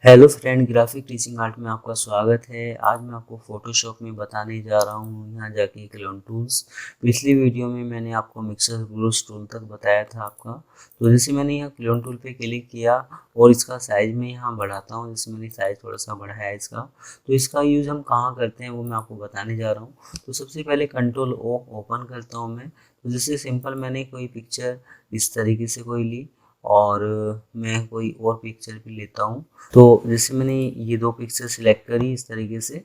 Hello friend, graphic teaching art में आपका स्वागत है। आज मैं आपको फोटोशॉप में बताने जा रहा हूँ यहाँ जाके क्लोन टूल्स। पिछली वीडियो में मैंने आपको मिक्सर ब्रूश टूल तक बताया था आपका। तो जैसे मैंने यहाँ क्लोन टूल पे क्लिक किया और इसका साइज़ में यहाँ बढ़ाता हूँ। जैसे मैंने साइज़ थोड़ा सा बढ़ाया है इसका, तो इसका यूज़ हम कहाँ करते हैं वो मैं आपको बताने जा रहा हूँ। तो सबसे पहले कंट्रोल ओ ओपन करता हूँ मैं। तो जैसे सिंपल मैंने कोई पिक्चर इस तरीके से कोई ली और मैं कोई और पिक्चर भी लेता हूँ। तो जैसे मैंने ये दो पिक्चर सिलेक्ट करी इस तरीके से।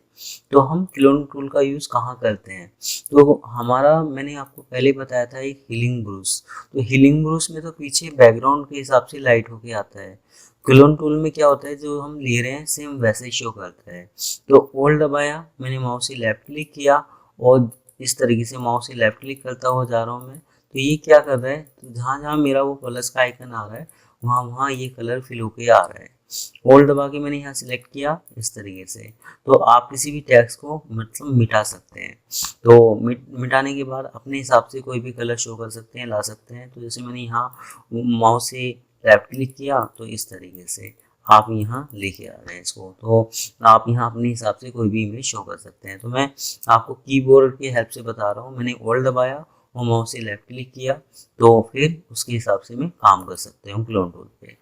तो हम क्लोन टूल का यूज़ कहाँ करते हैं, तो हमारा मैंने आपको पहले बताया था एक हीलिंग ब्रूश। तो हीलिंग ब्रूश में तो पीछे बैकग्राउंड के हिसाब से लाइट होके आता है। क्लोन टूल में क्या होता है, जो हम ले रहे हैं सेम वैसे ही शो करता है। तो ओल्ड दबाया, मैंने माउस से लेफ्ट क्लिक किया और इस तरीके से माउस से लेफ्ट क्लिक करता हुआ जा रहा हूँ मैं। तो ये क्या कर रहा है, तो जहाँ जहाँ मेरा वो प्लस का आइकन आ रहा है वहाँ वहाँ ये कलर फिल होके आ रहा है। होल्ड दबा के मैंने यहाँ सिलेक्ट किया इस तरीके से। तो आप किसी भी टेक्स्ट को मतलब मिटा सकते हैं। तो मिटाने के बाद अपने हिसाब से कोई भी कलर शो कर सकते हैं, ला सकते हैं। तो जैसे मैंने यहाँ माउस से लेफ्ट क्लिक किया तो इस तरीके से आप यहाँ लेके आ रहे हैं इसको। तो आप यहाँ अपने हिसाब से कोई भी इमेज शो कर सकते हैं। तो मैं आपको कीबोर्ड की हेल्प से बता रहा हूँ। मैंने होल्ड दबाया और माउस से लेफ्ट क्लिक किया, तो फिर उसके हिसाब से मैं काम कर सकते हूँ क्लोन टूल पे।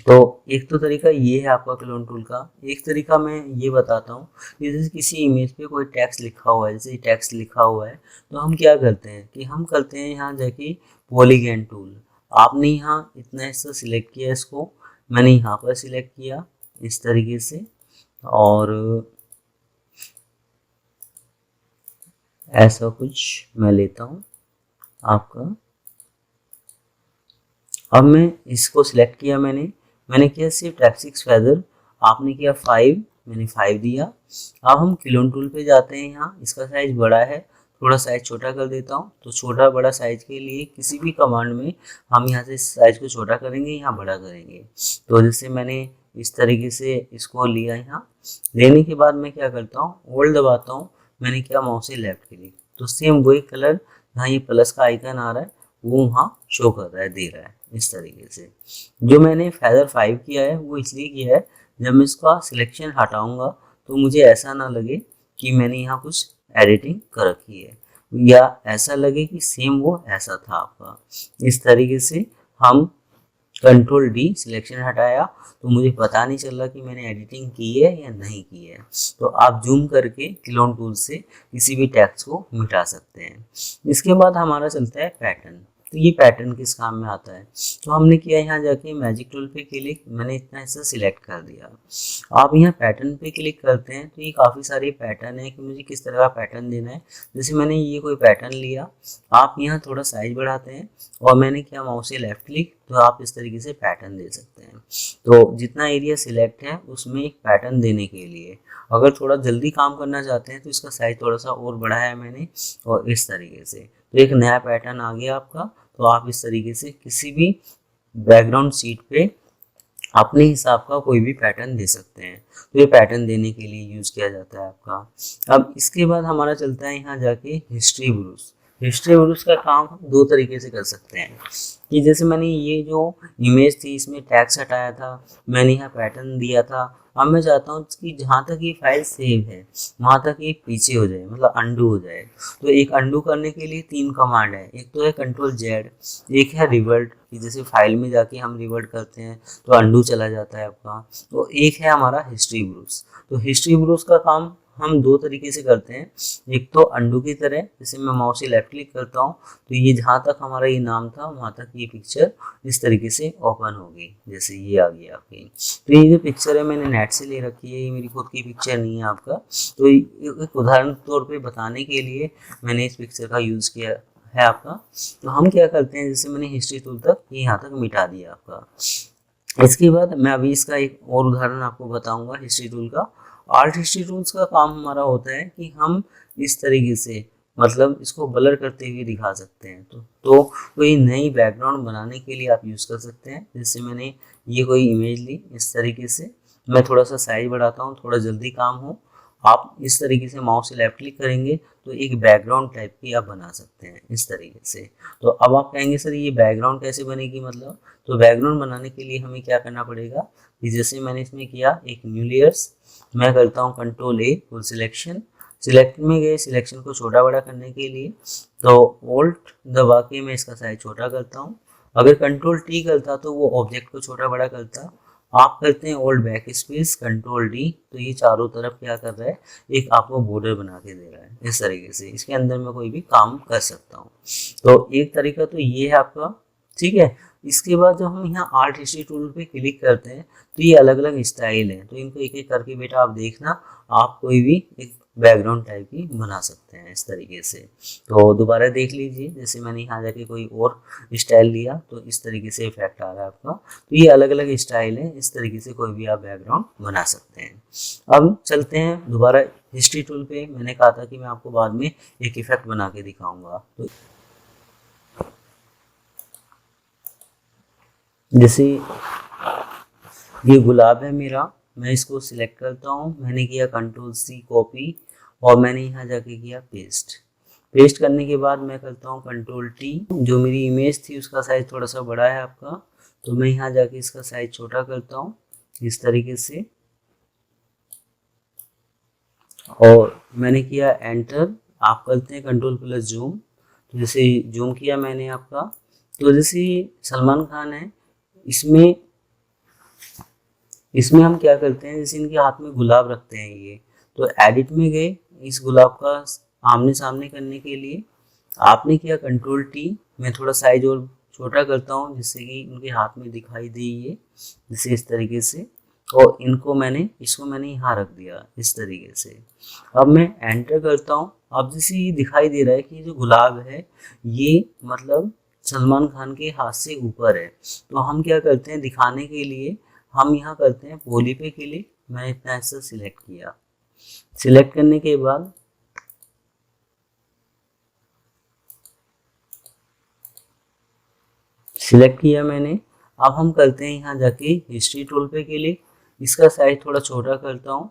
तो एक तो तरीका ये है आपका क्लोन टूल का। एक तरीका मैं ये बताता हूँ कि जैसे किसी इमेज पे कोई टेक्स्ट लिखा हुआ है, जैसे टेक्स्ट लिखा हुआ है, तो हम क्या करते हैं कि हम करते हैं यहाँ जाके पॉलीगन टूल। आपने यहाँ इतना हिस्सा सिलेक्ट किया, इसको मैंने यहाँ पर सिलेक्ट किया इस तरीके से। और ऐसा कुछ मैं लेता हूँ आपका। अब मैं इसको सिलेक्ट किया, मैंने किया सिर्फ F6 फेदर, आपने किया 5, मैंने 5 दिया। अब हम क्लोन टूल पे जाते हैं। यहाँ इसका साइज बड़ा है, थोड़ा साइज छोटा कर देता हूँ। तो छोटा बड़ा साइज के लिए किसी भी कमांड में हम यहाँ से साइज को छोटा करेंगे, यहाँ बड़ा करेंगे। तो जैसे मैंने इस तरीके से इसको लिया, यहाँ लेने के बाद मैं क्या करता हूँ, होल्ड दबाता हूँ। मैंने किया माउस से लेफ्ट क्लिक, तो सेम वही कलर जहाँ ये प्लस का आइकन आ रहा है वो वहाँ शो कर रहा है, दे रहा है इस तरीके से। जो मैंने फेदर 5 किया है वो इसलिए किया है, जब मैं इसका सिलेक्शन हटाऊंगा तो मुझे ऐसा ना लगे कि मैंने यहाँ कुछ एडिटिंग कर रखी है, या ऐसा लगे कि सेम वो ऐसा था आपका। इस तरीके से हम कंट्रोल डी सिलेक्शन हटाया तो मुझे पता नहीं चल रहा कि मैंने एडिटिंग की है या नहीं की है। तो आप जूम करके क्लोन टूल से किसी भी टेक्स्ट को मिटा सकते हैं। इसके बाद हमारा चलता है पैटर्न। तो ये पैटर्न किस काम में आता है, तो हमने किया यहाँ जाके मैजिक टूल पे क्लिक, मैंने इतना हिस्सा सिलेक्ट कर दिया। आप यहाँ पैटर्न पे क्लिक करते हैं तो ये काफ़ी सारे पैटर्न है कि मुझे किस तरह का पैटर्न देना है। जैसे मैंने ये कोई पैटर्न लिया, आप यहाँ थोड़ा साइज बढ़ाते हैं और मैंने किया माउस से लेफ्ट क्लिक, तो आप इस तरीके से पैटर्न दे सकते हैं। तो जितना एरिया सिलेक्ट है उसमें एक पैटर्न देने के लिए, अगर थोड़ा जल्दी काम करना चाहते हैं तो इसका साइज थोड़ा सा और बढ़ाया है मैंने, और इस तरीके से तो एक नया पैटर्न आ गया आपका। तो आप इस तरीके से किसी भी बैकग्राउंड सीट पे अपने हिसाब का कोई भी पैटर्न दे सकते हैं। तो ये पैटर्न देने के लिए यूज़ किया जाता है आपका। अब इसके बाद हमारा चलता है यहाँ जाके हिस्ट्री ब्रूश। हिस्ट्री ब्रूश का काम हम दो तरीके से कर सकते हैं कि जैसे मैंने ये जो इमेज थी इसमें टैक्स हटाया था, मैंने यहाँ पैटर्न दिया था। अब मैं चाहता हूँ कि जहाँ तक ये फाइल सेव है वहाँ तक ये पीछे हो जाए, मतलब अंडू हो जाए। तो एक अंडू करने के लिए 3 कमांड है। एक तो है कंट्रोल जेड, एक है रिवर्ट, कि जैसे फाइल में जाके हम रिवर्ट करते हैं तो अंडू चला जाता है आपका। तो एक है हमारा हिस्ट्री ब्रूश। तो हिस्ट्री ब्रूश का काम हम दो तरीके से करते हैं। एक तो अंडू की तरह, जैसे मैं माउस से लेफ्ट क्लिक करता हूँ तो ये जहाँ तक हमारा ये नाम था वहाँ तक ये पिक्चर इस तरीके से ओपन होगी, जैसे ये आ गई आपकी। तो ये जो पिक्चर है मैंने नेट से ले रखी है, ये मेरी खुद की पिक्चर नहीं है आपका। तो एक उदाहरण तौर पे बताने के लिए मैंने इस पिक्चर का यूज़ किया है आपका। तो हम क्या करते हैं, जैसे मैंने हिस्ट्री टूल तक ये यहाँ तक मिटा दिया आपका। इसके बाद मैं अभी इसका एक और उदाहरण आपको बताऊंगा हिस्ट्री टूल का। आर्ट हिस्ट्री टूल्स का काम हमारा होता है कि हम इस तरीके से मतलब इसको ब्लर करते हुए दिखा सकते हैं। तो कोई नई बैकग्राउंड बनाने के लिए आप यूज़ कर सकते हैं। जैसे मैंने ये कोई इमेज ली इस तरीके से, मैं थोड़ा सा साइज बढ़ाता हूँ, थोड़ा जल्दी काम हो। आप इस तरीके से माउस से लेफ्ट क्लिक करेंगे तो एक बैकग्राउंड टाइप की आप बना सकते हैं इस तरीके से। तो अब आप कहेंगे सर ये बैकग्राउंड कैसे बनेगी मतलब, तो बैकग्राउंड बनाने के लिए हमें क्या करना पड़ेगा कि जैसे मैंने इसमें किया एक न्यू लेयर्स, मैं करता हूँ control a full selection, select में गए सिलेक्शन को छोटा बड़ा करने के लिए तो ऑल्ट दबा के मैं इसका साइज छोटा करता हूँ। अगर कंट्रोल टी करता तो वो ऑब्जेक्ट को छोटा बड़ा करता, आप करते हैं alt back space control D, तो ये चारों तरफ क्या कर रहा है, एक आपको बॉर्डर बना के दे रहा है इस तरीके से। इसके अंदर मैं कोई भी काम कर सकता हूँ। तो एक तरीका तो ये है आपका, ठीक है। इसके बाद जब हम यहाँ आर्ट हिस्ट्री टूल पे क्लिक करते हैं तो ये अलग अलग स्टाइल हैं, तो इनको एक एक करके बेटा आप देखना, आप कोई भी एक बैकग्राउंड टाइप की बना सकते हैं इस तरीके से। तो दोबारा देख लीजिए, जैसे मैंने यहाँ जाके कोई और स्टाइल लिया तो इस तरीके से इफेक्ट आ रहा है आपका। तो ये अलग अलग स्टाइल है, इस तरीके से कोई भी आप बैकग्राउंड बना सकते हैं। अब चलते हैं दोबारा हिस्ट्री टूल पे। मैंने कहा था कि मैं आपको बाद में एक इफेक्ट बना के दिखाऊंगा। तो जैसे ये गुलाब है मेरा, मैं इसको सिलेक्ट करता हूँ, मैंने किया कंट्रोल सी कॉपी और मैंने यहाँ जाके किया पेस्ट। पेस्ट करने के बाद मैं करता हूँ कंट्रोल टी, जो मेरी इमेज थी उसका साइज थोड़ा सा बड़ा है आपका, तो मैं यहाँ जाके इसका साइज छोटा करता हूँ इस तरीके से, और मैंने किया एंटर। आप करते हैं कंट्रोल प्लस जूम, तो जैसे जूम किया मैंने आपका, तो जैसे सलमान खान है, इसमें इसमें हम क्या करते हैं, जैसे इनके हाथ में गुलाब रखते हैं ये, तो एडिट में गए, इस गुलाब का आमने सामने करने के लिए आपने किया कंट्रोल टी, मैं थोड़ा साइज और छोटा करता हूँ जिससे कि उनके हाथ में दिखाई दे ये, जैसे इस तरीके से, और इसको मैंने यहाँ रख दिया इस तरीके से। अब मैं एंटर करता हूँ। अब जैसे ये दिखाई दे रहा है कि जो गुलाब है ये मतलब सलमान खान के हाथ से ऊपर है, तो हम क्या करते हैं दिखाने के लिए, हम यहाँ करते हैं पॉली पे क्लिक, मैंने इतना ऐसा सिलेक्ट किया। सिलेक्ट करने के बाद सिलेक्ट किया मैंने, अब हम करते हैं यहाँ जाके हिस्ट्री टूल पे क्लिक, इसका साइज थोड़ा छोटा करता हूँ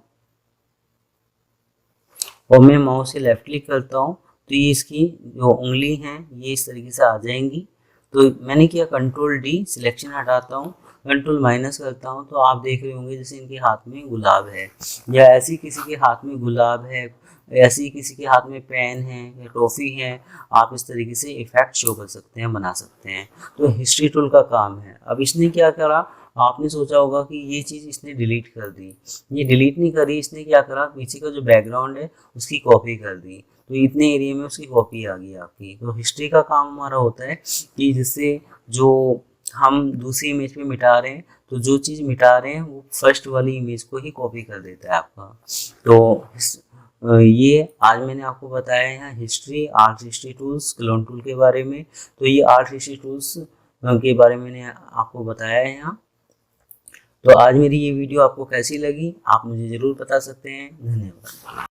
और मैं माउस से लेफ्ट क्लिक करता हूँ, तो ये इसकी जो उंगली हैं ये इस तरीके से आ जाएंगी। तो मैंने किया कंट्रोल डी, सिलेक्शन हटाता हूँ, कंट्रोल माइनस करता हूँ, तो आप देख रहे होंगे जैसे इनके हाथ में गुलाब है, या ऐसी किसी के हाथ में गुलाब है, ऐसी किसी के हाथ में पेन है या टॉफ़ी है, आप इस तरीके से इफेक्ट शो कर सकते हैं, बना सकते हैं। तो हिस्ट्री टूल का काम है। अब इसने क्या करा, आपने सोचा होगा कि ये चीज़ इसने डिलीट कर दी, ये डिलीट नहीं करी, इसने क्या करा, पीछे का जो बैकग्राउंड है उसकी कॉपी कर दी, तो इतने एरिया में उसकी कॉपी आ गई आपकी। तो हिस्ट्री का काम हमारा होता है कि जिससे जो हम दूसरी इमेज पे मिटा रहे हैं, तो जो चीज़ मिटा रहे हैं वो फर्स्ट वाली इमेज को ही कॉपी कर देता है आपका। तो ये आज मैंने आपको बताया है history, art history tools, clone tool के बारे में। तो ये आर्ट हिस्ट्री टूल्स के बारे में मैंने आपको बताया है यहाँ। तो आज मेरी ये वीडियो आपको कैसी लगी आप मुझे ज़रूर बता सकते हैं। धन्यवाद।